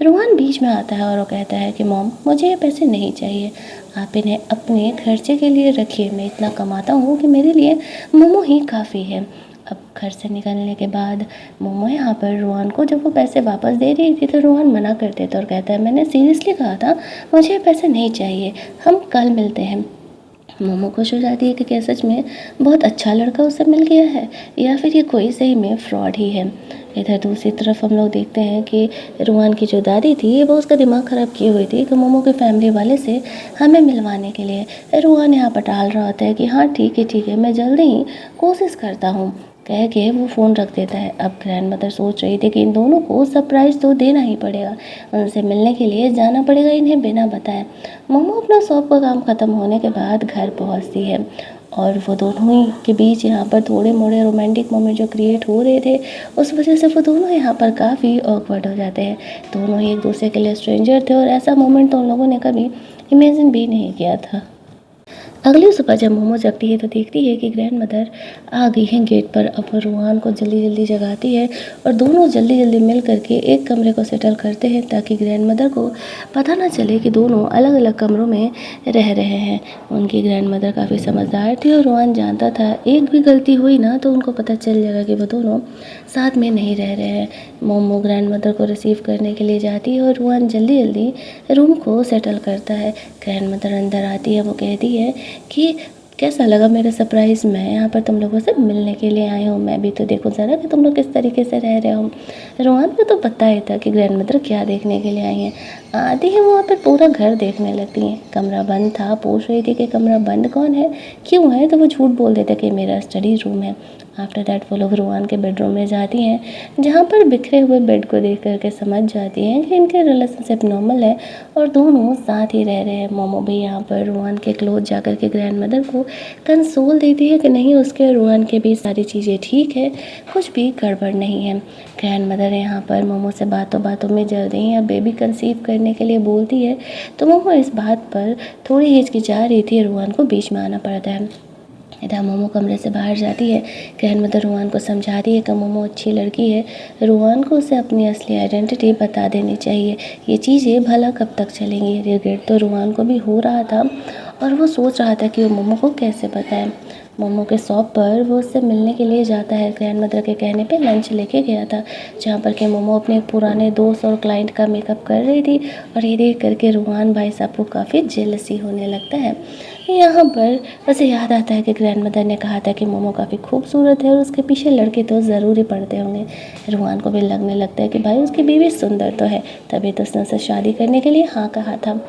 रोहन बीच में आता है और वो कहता है कि मॉम, मुझे ये पैसे नहीं चाहिए, आप इन्हें अपने खर्चे के लिए रखिए। मैं इतना कमाता हूँ कि मेरे लिए मोमो ही काफ़ी है। अब घर से निकलने के बाद मोमो यहाँ पर रोहन को जब वो पैसे वापस दे रही थी तो रोहन मना कर देता और कहता है, मैंने सीरियसली कहा था मुझे ये पैसे नहीं चाहिए, हम कल मिलते हैं। मोमो खुश हो जाती है कि क्या सच में बहुत अच्छा लड़का उसे मिल गया है या फिर ये कोई सही में फ्रॉड ही है। इधर दूसरी तरफ हम लोग देखते हैं कि रोहन की जो दादी थी वो उसका दिमाग ख़राब किए हुई थी कि मोमो के फैमिली वाले से हमें मिलवाने के लिए। रोहन यहाँ पर टाल रहा होता है कि हाँ ठीक है, मैं जल्दी ही कोशिश करता हूँ, कह के वो फ़ोन रख देता है। अब ग्रैंड मदर सोच रही थी कि इन दोनों को सरप्राइज़ तो देना ही पड़ेगा, उनसे मिलने के लिए जाना पड़ेगा इन्हें बिना बताए। मोमो अपना शॉप का काम ख़त्म होने के बाद घर पहुंचती है और वो दोनों ही के बीच यहाँ पर थोड़े मोड़े रोमांटिक मोमेंट जो क्रिएट हो रहे थे, उस वजह से वो दोनों यहाँ पर काफ़ी ऑकवर्ड हो जाते हैं। दोनों ही एक दूसरे के लिए स्ट्रेंजर थे और ऐसा मोमेंट तो उन लोगों ने कभी इमेजिन भी नहीं किया था। अगली सुबह जब मोमो जगती है तो देखती है कि ग्रैंड मदर आ गई है गेट पर। अब वो रोहन को जल्दी जल्दी जगाती है और दोनों जल्दी जल्दी मिल करके एक कमरे को सेटल करते हैं ताकि ग्रैंड मदर को पता ना चले कि दोनों अलग अलग कमरों में रह रहे हैं। उनकी ग्रैंड मदर काफ़ी समझदार थी और रोहन जानता था एक भी गलती हुई ना तो उनको पता चल जाएगा कि वो दोनों साथ में नहीं रह रहे हैं। मोमो ग्रैंड मदर को रिसीव करने के लिए जाती है और रोहन जल्दी जल्दी रूम को सेटल करता है। ग्रैंड मदर अंदर आती है, वो कहती है कि कैसा लगा मेरा सरप्राइज़, मैं यहाँ पर तुम लोगों से मिलने के लिए आई हूँ, मैं भी तो देखूँ ज़रा कि तुम लोग किस तरीके से रह रहे हो। रोहन को तो पता ही था कि ग्रैंड मदर क्या देखने के लिए आई हैं। आती है वहाँ पर पूरा घर देखने लगती हैं। कमरा बंद था, पूछ रही थी कि कमरा बंद कौन है, क्यों है, तो वो झूठ बोल देते कि मेरा स्टडी रूम है। आफ्टर दैट वो लोग रोहन के बेडरूम में जाती हैं जहाँ पर बिखरे हुए बेड को देख करके समझ जाती हैं कि इनके रिलेशनशिप नॉर्मल है और दोनों साथ ही रह रहे हैं। मोमो भी यहाँ पर रोहन के क्लोज जाकर के ग्रैंड मदर को कंसोल देती है कि नहीं, उसके रोहन के भी सारी चीज़ें ठीक है, कुछ भी गड़बड़ नहीं है। ग्रैंड मदर यहाँ पर मोमो से बातों बातों में जल्दी ही अब बेबी कंसीव करने के लिए बोलती है तो मोमो इस बात पर थोड़ी हिचकिचा रही थी, रोहन को बीच में आना पड़ता है। इधर मोमो कमरे से बाहर जाती है। ग्रैंड मदर रोहन को समझाती है कि मोमो अच्छी लड़की है, रोहन को उसे अपनी असली आइडेंटिटी बता देनी चाहिए, ये चीज़ें भला कब तक चलेंगी। रिग्रेट तो रोहन को भी हो रहा था और वो सोच रहा था कि वो मोमो को कैसे बताए। मोमो के शॉप पर वो उससे मिलने के लिए जाता है। ग्रैंड मदर के कहने पे लंच लेके गया था जहाँ पर कि मोमो अपने पुराने दोस्त और क्लाइंट का मेकअप कर रही थी और ये देख करके रोहन भाई साहब को काफ़ी जेलसी होने लगता है। यहाँ पर उसे याद आता है कि ग्रैंड मदर ने कहा था कि मोमो काफ़ी खूबसूरत है और उसके पीछे लड़के तो ज़रूर ही पड़ते होंगे। रोहन को भी लगने लगता है कि भाई उसकी बीवी सुंदर तो है, तभी तो उसने उससे शादी करने के लिए हाँ कहा था।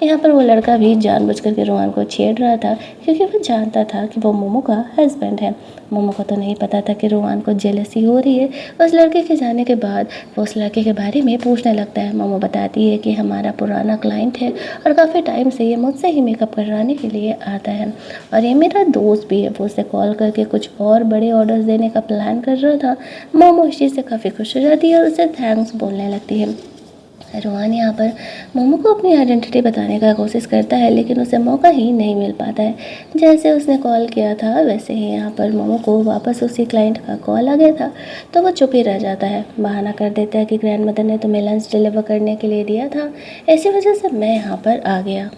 यहाँ पर वो लड़का भी जानबूझ करके रोहन को छेड़ रहा था क्योंकि वो जानता था कि वो मोमो का हस्बैंड है। मोमो को तो नहीं पता था कि रोहन को जेलसी हो रही है। उस लड़के के जाने के बाद वो उस लड़के के बारे में पूछने लगता है। मोमो बताती है कि हमारा पुराना क्लाइंट है और काफ़ी टाइम से ये मुझसे ही मेकअप करवाने के लिए आता है और ये मेरा दोस्त भी है। वो उसे कॉल करके कुछ और बड़े ऑर्डर्स देने का प्लान कर रहा था। मोमो इस चीज़ से काफ़ी खुश हो जाती है और उसे थैंक्स बोलने लगती है। रोहन यहाँ पर मोमो को अपनी आइडेंटिटी बताने का कोशिश करता है लेकिन उसे मौका ही नहीं मिल पाता है। जैसे उसने कॉल किया था वैसे ही यहाँ पर मोमो को वापस उसी क्लाइंट का कॉल आ गया था तो वो चुप ही रह जाता है। बहाना कर देता है कि ग्रैंड मदर ने तुम्हें लंच डिलीवर करने के लिए दिया था, इसी वजह से मैं यहाँ पर आ गया।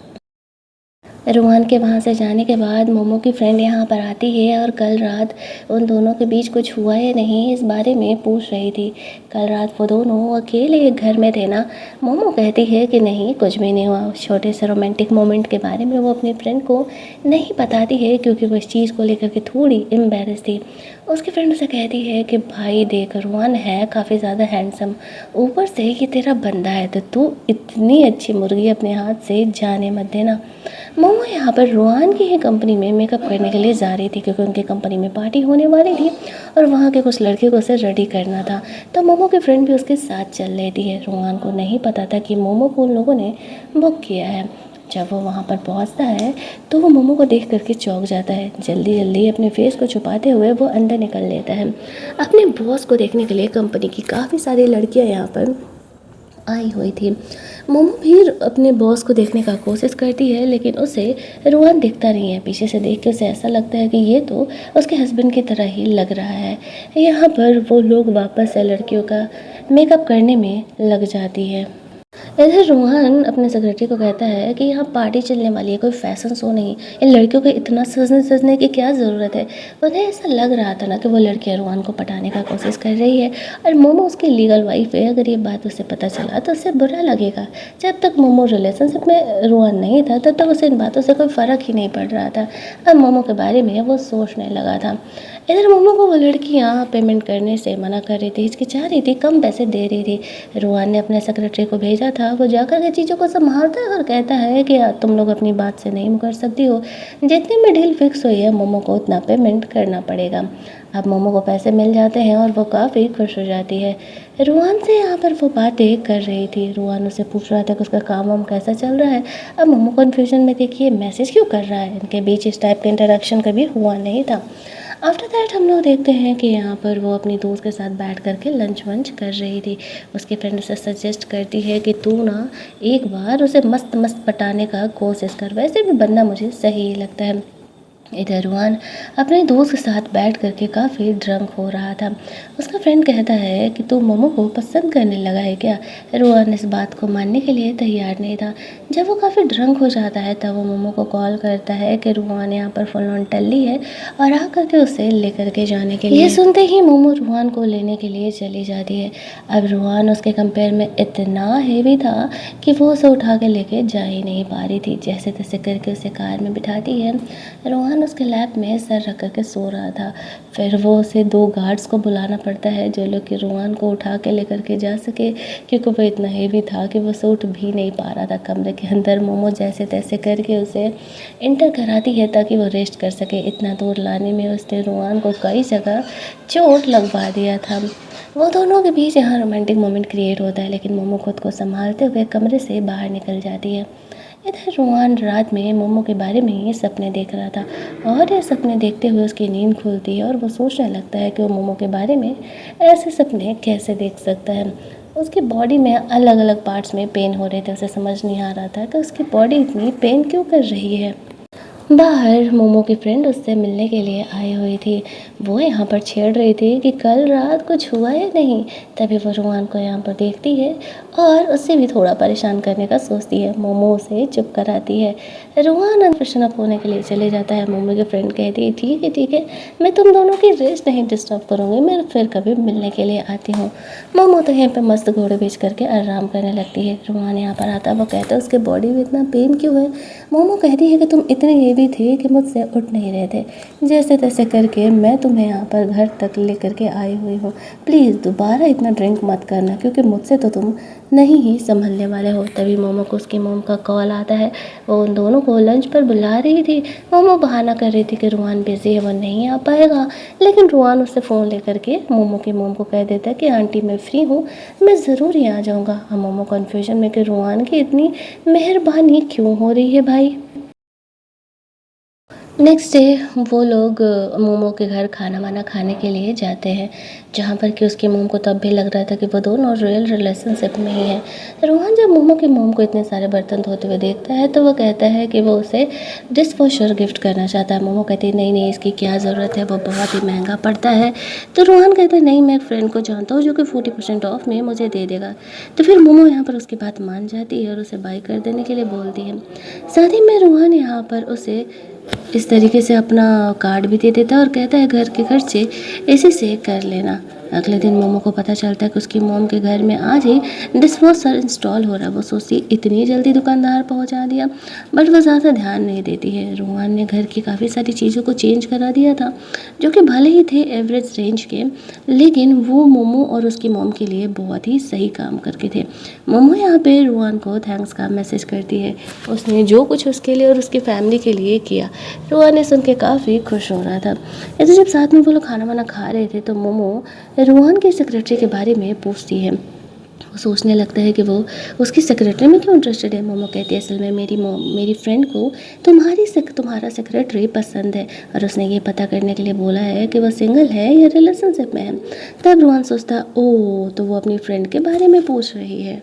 रोहन के वहाँ से जाने के बाद मोमो की फ्रेंड यहाँ पर आती है और कल रात उन दोनों के बीच कुछ हुआ या नहीं इस बारे में पूछ रही थी। कल रात वो दोनों अकेले एक घर में थे ना। मोमो कहती है कि नहीं, कुछ भी नहीं हुआ। उस छोटे से रोमांटिक मोमेंट के बारे में वो अपनी फ्रेंड को नहीं बताती है क्योंकि वो इस चीज़ को लेकर के थोड़ी एम्बेरस थी। उसकी फ्रेंड उसे कहती है कि भाई देख, रोहन है काफ़ी ज़्यादा हैंडसम, ऊपर से ये तेरा बंदा है, तो तू इतनी अच्छी मुर्गी अपने हाथ से जाने मत देना। मोमो यहाँ पर रोहन की ही कंपनी में मेकअप करने के लिए जा रही थी क्योंकि उनकी कंपनी में पार्टी होने वाली थी और वहाँ के कुछ लड़के को उसे रेडी करना था। तो मोमो की फ्रेंड भी उसके साथ चल रही थी। रोहन को नहीं पता था कि मोमो को उन लोगों ने बुक किया है। जब वो वहाँ पर पहुँचता है तो वो मोमो को देख करके चौंक जाता है। जल्दी जल्दी अपने फेस को छुपाते हुए वो अंदर निकल लेता है। अपने बॉस को देखने के लिए कंपनी की काफ़ी सारी लड़कियाँ यहाँ पर आई हुई थी। मोमो भी अपने बॉस को देखने का कोशिश करती है, लेकिन उसे रोहन दिखता नहीं है। पीछे से देख के उसे ऐसा लगता है कि ये तो उसके हस्बैंड की तरह ही लग रहा है। यहाँ पर वो लोग वापस से लड़कियों का मेकअप करने में लग जाती है। इधर रोहन अपने सेक्रेटरी को कहता है कि यहाँ पार्टी चलने वाली है, कोई फैशन शो नहीं। इन लड़कियों को इतना सजने की क्या ज़रूरत है। उन्हें ऐसा लग रहा था ना कि वो लड़कियाँ रोहन को पटाने का कोशिश कर रही है, और मोमो उसकी लीगल वाइफ है। अगर ये बात उसे पता चला तो उसे बुरा लगेगा। जब तक मोमो रिलेशनशिप में रोहन नहीं था तब तक उसे इन बातों से कोई फ़र्क ही नहीं पड़ रहा था। अब मोमो के बारे में वो सोचने लगा था। इधर मोमो को वो लड़कियाँ पेमेंट करने से मना कर रही थी, हिचकिचा रही थी, कम पैसे दे रही थी। रोहन ने अपने सेक्रेटरी को भेजा था, वो जाकर के चीज़ों को संभालता है और कहता है कि यार तुम लोग अपनी बात से नहीं मुकर सकती हो। जितने में डील फिक्स हुई है मोमो को उतना पेमेंट करना पड़ेगा। अब मोमो को पैसे मिल जाते हैं और वो काफ़ी खुश हो जाती है। रोहन से यहाँ पर वो बातें कर रही थी। रोहन उसे पूछ रहा था कि उसका काम वाम कैसा चल रहा है। अब मोमो कन्फ्यूजन में देखिए मैसेज क्यों कर रहा है। इनके बीच इस टाइप का इंटरेक्शन कभी हुआ नहीं था। आफ्टर दैट हम लोग देखते हैं कि यहाँ पर वो अपनी दोस्त के साथ बैठ करके लंच वंच कर रही थी। उसकी फ्रेंड उसे सजेस्ट करती है कि तू ना एक बार उसे मस्त मस्त पटाने का कोशिश कर, वैसे भी बंदा मुझे सही ही लगता है। इधर रोहन अपने दोस्त के साथ बैठ करके काफ़ी ड्रंक हो रहा था। उसका फ्रेंड कहता है कि तू मोमो को पसंद करने लगा है क्या। रोहन इस बात को मानने के लिए तैयार नहीं था। जब वो काफ़ी ड्रंक हो जाता है तब वो मोमो को कॉल करता है कि रोहन यहाँ पर फुल ऑन टल्ली है और आ करके उसे लेकर के जाने के लिए। ये सुनते ही मोमो रोहन को लेने के लिए चली जाती है। अब रोहन उसके कंपेयर में इतना हेवी था कि वो उसे उठा के लेके जा ही नहीं पा रही थी। जैसे तैसे करके उसे कार में बिठाती है। रोहन उसके लैप में सर रख करके सो रहा था। फिर वो उसे 2 गार्ड्स को बुलाना पड़ता है जो लोग कि रोहन को उठा के लेकर के जा सके, क्योंकि वो इतना हेवी था कि वो उठ भी नहीं पा रहा था कमरे के अंदर। मोमो जैसे तैसे करके उसे इंटर कराती है ताकि वो रेस्ट कर सके। इतना दूर लाने में उसने रोहन को कई जगह चोट लगवा दिया था। वो दोनों के बीच यहाँ रोमांटिक मोमेंट क्रिएट होता है, लेकिन मोमो खुद को संभालते हुए कमरे से बाहर निकल जाती है। इधर रोहन रात में मोमो के बारे में ये सपने देख रहा था, और ये सपने देखते हुए उसकी नींद खुलती है और वो सोचने लगता है कि वो मोमो के बारे में ऐसे सपने कैसे देख सकता है। उसकी बॉडी में अलग अलग पार्ट्स में पेन हो रहे थे। उसे समझ नहीं आ रहा था कि उसकी बॉडी इतनी पेन क्यों कर रही है। बाहर मोमो की फ्रेंड उससे मिलने के लिए आई हुई थी। वो यहाँ पर छेड़ रही थी कि कल रात कुछ हुआ या नहीं। तभी वो रोहन को यहाँ पर देखती है और उससे भी थोड़ा परेशान करने का सोचती है। मोमो उसे चुप कराती है। रोहन अनफ्रेशन अप होने के लिए चले जाता है। मोमो की फ्रेंड कहती है ठीक है, मैं तुम दोनों की रेस्ट नहीं डिस्टर्ब करूँगी, मैं फिर कभी मिलने के लिए आती हूँ। मोमो तो यहाँ पर मस्त घोड़े बेच करके आराम करने लगती है। रोहन यहाँ पर आता है, वो कहता है उसके बॉडी में इतना पेन क्यों है। मोमो कहती है कि तुम इतने हेवी थे कि मुझसे उठ नहीं रहे थे, जैसे तैसे करके मैं तुम्हें यहाँ पर घर तक लेकर के आई हुई हूँ। प्लीज़ दोबारा इतना ड्रिंक मत करना, क्योंकि मुझसे तो तुम नहीं ही संभलने वाले हो। तभी मोमो को उसकी मोम का कॉल आता है। वो उन दोनों को लंच पर बुला रही थी। मोमो बहाना कर रही थी कि रोहन बिजी है, वो नहीं आ पाएगा, लेकिन रोहन उससे फ़ोन लेकर के मोमो की मोम को कह देता है कि आंटी मैं फ्री हूँ, मैं ज़रूर ही आ जाऊँगा। हम मोमो कन्फ्यूजन में कि रोहन की इतनी मेहरबानी क्यों हो रही है भाई। नेक्स्ट डे वो लोग मोमो के घर खाना वाना खाने के लिए जाते हैं, जहाँ पर कि उसकी मोम को तब भी लग रहा था कि वो दोनों रियल रिलेशनशिप में ही है। रोहन जब मोमो की मोम को इतने सारे बर्तन धोते हुए देखता है तो वो कहता है कि वो उसे डिश वॉशर गिफ्ट करना चाहता है। मोमो कहती है नहीं इसकी क्या ज़रूरत है, वो बहुत ही महंगा पड़ता है। तो रोहन कहता है नहीं, मैं एक फ्रेंड को जानता हूँ जो कि 40% ऑफ में मुझे दे देगा। तो फिर मोमो यहाँ पर उसकी बात मान जाती है और उसे बाई कर देने के लिए बोलती है। साथ ही में रोहन यहाँ पर उसे इस तरीके से अपना कार्ड भी दे देता है और कहता है घर के खर्चे इसी से कर लेना। अगले दिन मोमो को पता चलता है कि उसकी मोम के घर में आज ही डिशवॉशर इंस्टॉल हो रहा है। वो सोचती इतनी जल्दी दुकानदार पहुंचा दिया, बट वो ज़्यादा ध्यान नहीं देती है। रोहन ने घर की काफ़ी सारी चीज़ों को चेंज करा दिया था, जो कि भले ही थे एवरेज रेंज के, लेकिन वो मोमो और उसकी मोम के लिए बहुत ही सही काम करके थे। मोमो यहाँ पे रोहन को थैंक्स का मैसेज करती है, उसने जो कुछ उसके लिए और उसकी फैमिली के लिए किया। रोहन ने सुन के काफ़ी खुश हो रहा था। ऐसे जब साथ में वो लोग खाना वाना खा रहे थे तो मोमो रोहन के सेक्रेटरी के बारे में पूछती है। वो सोचने लगता है कि वो उसकी सेक्रेटरी में क्यों इंटरेस्टेड है। मोमो कहती है असल में मेरी फ्रेंड को तुम्हारा सेक्रेटरी पसंद है और उसने ये पता करने के लिए बोला है कि वो सिंगल है या रिलेशनशिप में है। तब रोहन सोचता है ओह तो वो अपनी फ्रेंड के बारे में पूछ रही है।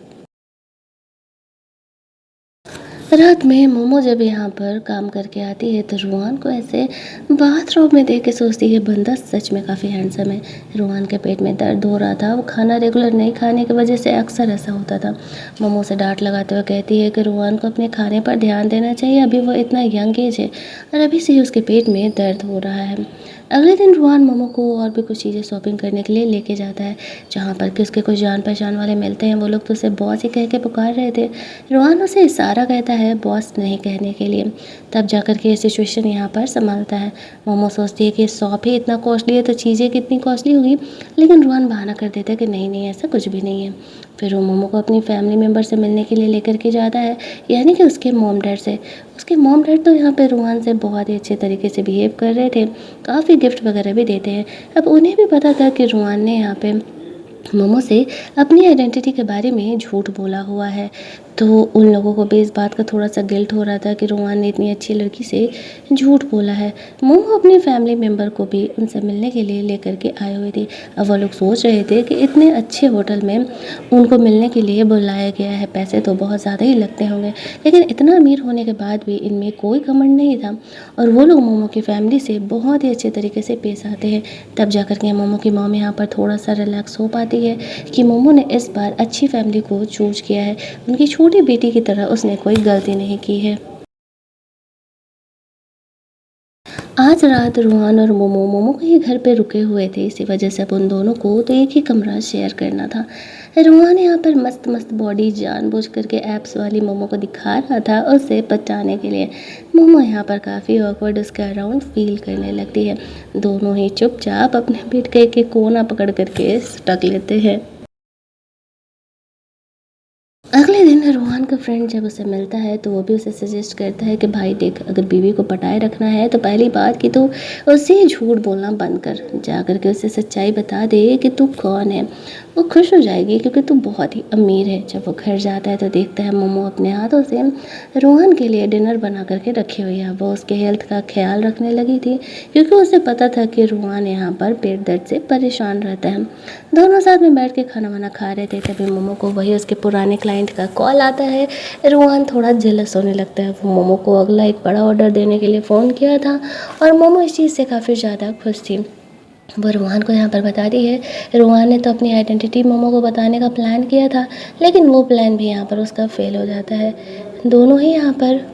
रात में मोमो जब यहाँ पर काम करके आती है तो रूहान को ऐसे बाथरूम में देख के सोचती है बंदा सच में काफ़ी हैंडसम है। रूहान के पेट में दर्द हो रहा था, वो खाना रेगुलर नहीं खाने की वजह से अक्सर ऐसा होता था। मोमो से डांट लगाते हुए कहती है कि रूहान को अपने खाने पर ध्यान देना चाहिए, अभी वो इतना यंग एज है और अभी से ही उसके पेट में दर्द हो रहा है। अगले दिन रूहान मोमो को और भी कुछ चीज़ें शॉपिंग करने के लिए लेके जाता है, जहाँ पर कि उसके कुछ जान पहचान वाले मिलते हैं। वो लोग तो उसे बॉस ही कह के पुकार रहे थे। रूहान उसे इशारा कहता है बॉस नहीं कहने के लिए। तब जाकर के ये सिचुएशन यहाँ पर संभालता है। मोमो सोचती है कि शॉप ही इतना कॉस्टली है तो चीज़ें कितनी कॉस्टली होगी, लेकिन रूहान बहाना कर देता है कि नहीं नहीं ऐसा कुछ भी नहीं है। फिर वो मोमो को अपनी फैमिली मेम्बर से मिलने के लिए लेकर के जाता है, यानी कि उसके मॉम डैड से। उसके मॉम डैड तो यहाँ पे रूहान से बहुत ही अच्छे तरीके से बिहेव कर रहे थे, काफ़ी गिफ्ट वगैरह भी देते हैं। अब उन्हें भी पता था कि रूहान ने यहाँ पे मोमो से अपनी आइडेंटिटी के बारे में झूठ बोला हुआ है, तो उन लोगों को भी इस बात का थोड़ा सा गिल्ट हो रहा था कि रोहान ने इतनी अच्छी लड़की से झूठ बोला है। मोमो अपने फैमिली मेम्बर को भी उनसे मिलने के लिए लेकर के आए हुए थे। अब वो लोग सोच रहे थे कि इतने अच्छे होटल में उनको मिलने के लिए बुलाया गया है, पैसे तो बहुत ज़्यादा ही लगते होंगे, लेकिन इतना अमीर होने के बाद भी इनमें कोई घमंड नहीं था और वो लोग मोमो की फैमिली से बहुत ही अच्छे तरीके से पेश आते हैं। तब जाकर के मोमो की मॉम यहाँ पर थोड़ा सा रिलैक्स हो पाती है कि मोमो ने इस बार अच्छी फैमिली को चूज किया है, उनकी छोटी बेटी की तरह उसने कोई गलती नहीं की है। आज रात रूहान और मोमो के घर पे रुके हुए थे, इसी वजह से अब उन दोनों को तो एक ही कमरा शेयर करना था। रूहान यहाँ पर मस्त मस्त बॉडी जानबूझ करके ऐप्स वाली मोमो को दिखा रहा था उसे पटाने के लिए। मोमो यहाँ पर काफ़ी ऑकवर्ड उसके अराउंड फील करने लगती है। दोनों ही चुपचाप अपने बेड के एक कोना पकड़ करके सटक लेते हैं। अगले दिन रोहन का फ्रेंड जब उसे मिलता है तो वो भी उसे सजेस्ट करता है कि भाई देख, अगर बीवी को पटाए रखना है तो पहली बात कि तू उसे झूठ बोलना बंद कर, जाकर के उसे सच्चाई बता दे कि तू कौन है। वो खुश हो जाएगी क्योंकि तू बहुत ही अमीर है। जब वो घर जाता है तो देखता है मोमो अपने हाथों से रोहन के लिए डिनर बना करके रखी हुई है। वो उसके हेल्थ का ख्याल रखने लगी थी क्योंकि उसे पता था कि रोहन यहाँ पर पेट दर्द से परेशान रहता है। दोनों साथ में बैठ के खाना वाना खा रहे थे, तभी मोमो को वही उसके पुराने क्लाइंट का कॉल आता है। रोहन थोड़ा जेलस होने लगता है। वो मोमो को अगला एक बड़ा ऑर्डर देने के लिए फ़ोन किया था और मोमो इस चीज़ से काफ़ी ज़्यादा खुश थी। वो रोहन को यहाँ पर बताती है। रोहन ने तो अपनी आइडेंटिटी मोमो को बताने का प्लान किया था, लेकिन वो प्लान भी यहाँ पर उसका फेल हो जाता है। दोनों ही यहाँ पर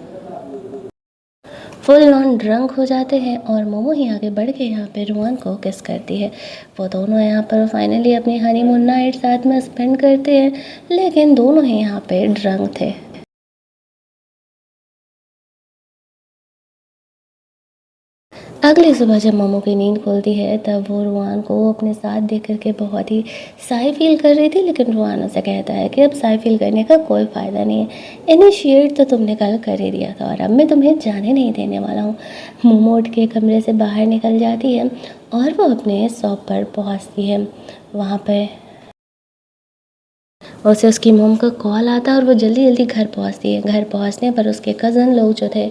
फुल ऑन ड्रंक हो जाते हैं और मोमो ही आगे बढ़ के यहाँ पे रोहन को किस करती है। वो दोनों यहाँ पर फाइनली अपनी हनीमून नाइट साथ में स्पेंड करते हैं, लेकिन दोनों ही यहाँ पे ड्रंक थे। अगली सुबह जब मोमो की नींद खुलती है तब वो रुआन को अपने साथ देख करके बहुत ही साई फील कर रही थी, लेकिन रुआन उसे कहता है कि अब साई फील करने का कोई फ़ायदा नहीं है, इनिशिएट तो तुमने कल कर ही दिया था और अब मैं तुम्हें जाने नहीं देने वाला हूँ। मोमो उठ के कमरे से बाहर निकल जाती है और वो अपने शॉप पर पहुँचती है। वहाँ पर उसे उसकी मॉम का कॉल आता है और वो जल्दी जल्दी घर पहुंचती है। घर पहुंचने पर उसके कज़न लोग जो थे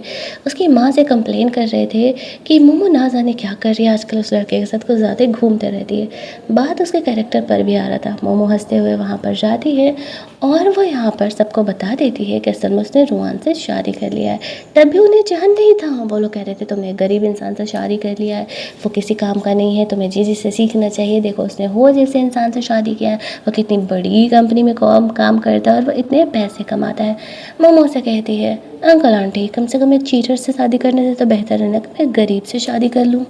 उसकी माँ से कंप्लेन कर रहे थे कि मोमो ना जाने क्या कर रही है आजकल, उस लड़के के साथ कुछ ज़्यादा ही घूमते रहती है। बात उसके कैरेक्टर पर भी आ रहा था। मोमो हंसते हुए वहाँ पर जाती है और वो यहाँ पर सबको बता देती है कि असल में उसने रुआन से शादी कर लिया है। तब भी उन्हें जान नहीं था। वो लोग कह रहे थे तुमने गरीब इंसान से शादी कर लिया है, वो किसी काम का नहीं है, तुम्हें जीजी से सीखना चाहिए। देखो उसने हो जैसे इंसान से शादी किया है, वो कितनी बड़ी कंपनी में काम करता है और वो इतने पैसे कमाता है। मोमो से कहती है अंकल आंटी कम से कम एक चीटर से शादी करने से तो बेहतर है ना कि मैं गरीब से शादी कर लूँ।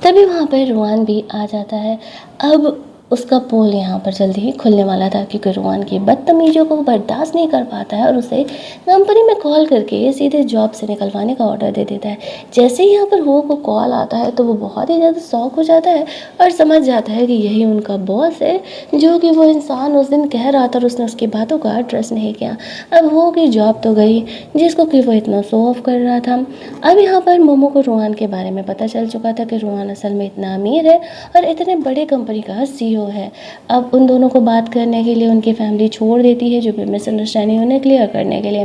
तभी वहाँ पर रुआन भी आ जाता है। अब उसका पोल यहाँ पर जल्दी ही खुलने वाला था क्योंकि रुआन की बदतमीजियों को वो बर्दाश्त नहीं कर पाता है और उसे कंपनी में कॉल करके सीधे जॉब से निकलवाने का ऑर्डर दे देता है। जैसे ही यहाँ पर हो को कॉल आता है तो वो बहुत ही ज़्यादा शॉक हो जाता है और समझ जाता है कि यही उनका बॉस है जो कि वो इंसान उस दिन कह रहा था और उसने उसकी बातों का ट्रस्ट नहीं किया। अब हो की जॉब तो गई जिसको कि वो इतना शो ऑफ कर रहा था। अब यहाँ पर मोमो को रुआन के बारे में पता चल चुका था कि रुआन असल में इतना अमीर है और इतने बड़े कंपनी का CEO जो है अब उन दोनों को बात करने के लिए उनकी फैमिली छोड़ देती है, जो भी मिसअंडरस्टैंडिंग उन्हें क्लियर करने के लिए।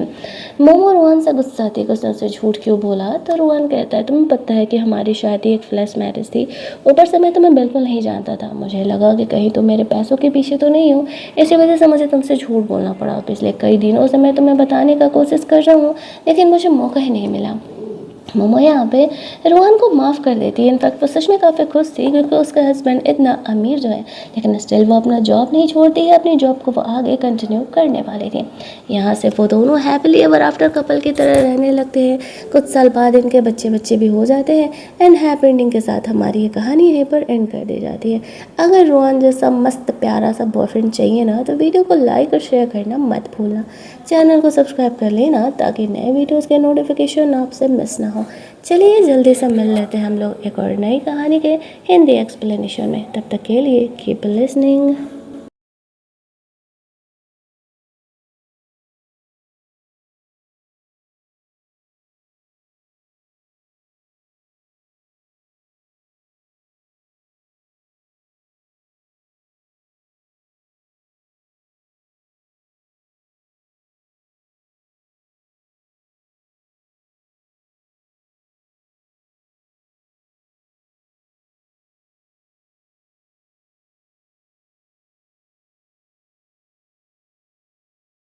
मोमो रोहन से गुस्सा आती है कि उसने उसे झूठ क्यों बोला। तो रोहन कहता है तुम्हें पता है कि हमारी शादी एक फ्लैश मैरिज थी, ऊपर से मैं तुम्हें बिल्कुल नहीं जानता था, मुझे लगा कि कहीं तुम मेरे पैसों के पीछे तो नहीं हो, इसी वजह से मुझे तुमसे झूठ बोलना पड़ा। पिछले कई दिनों से मैं तुम्हें बताने का कोशिश कर रहा हूँ, लेकिन मुझे मौका ही नहीं मिला। मोमो यहाँ पे रोहन को माफ़ कर देती है। इनफैक्ट वो सच में काफ़ी खुश थी क्योंकि उसका हस्बैंड इतना अमीर जो है, लेकिन स्टिल वो अपना जॉब नहीं छोड़ती है, अपनी जॉब को वो आगे कंटिन्यू करने वाली थी। यहाँ से वो दोनों हैप्पीली एवर आफ्टर कपल की तरह रहने लगते हैं। कुछ साल बाद इनके बच्चे भी हो जाते हैं एंड हैप्पी एंडिंग के साथ हमारी ये कहानी यहीं पर एंड कर दी जाती है। अगर रोहन जैसा मस्त प्यारा सा बॉयफ्रेंड चाहिए ना तो वीडियो को लाइक और शेयर करना मत भूलना। चैनल को सब्सक्राइब कर लेना ताकि नए वीडियोज़ के नोटिफिकेशन आपसे मिस ना हो। चलिए जल्दी से मिल लेते हैं हम लोग एक और नई कहानी के हिंदी एक्सप्लेनेशन में। तब तक के लिए कीप लिसनिंग।